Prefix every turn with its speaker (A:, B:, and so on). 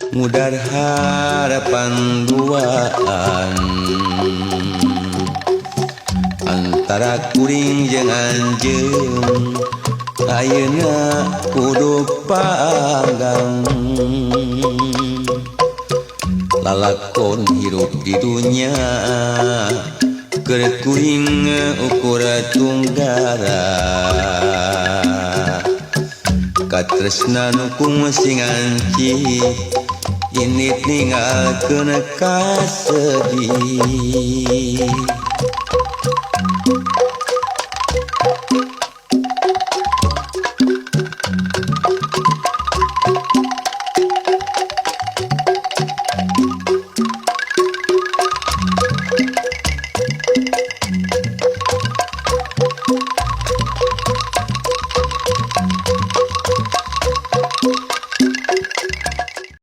A: mudar harapan duaan antara kuring jeung anjeun ayeuna kudu panggang lalakon hirup di dunya keur kuring ukur tunggara katresna nu kungsing anci ini tinggalkeun ka sedih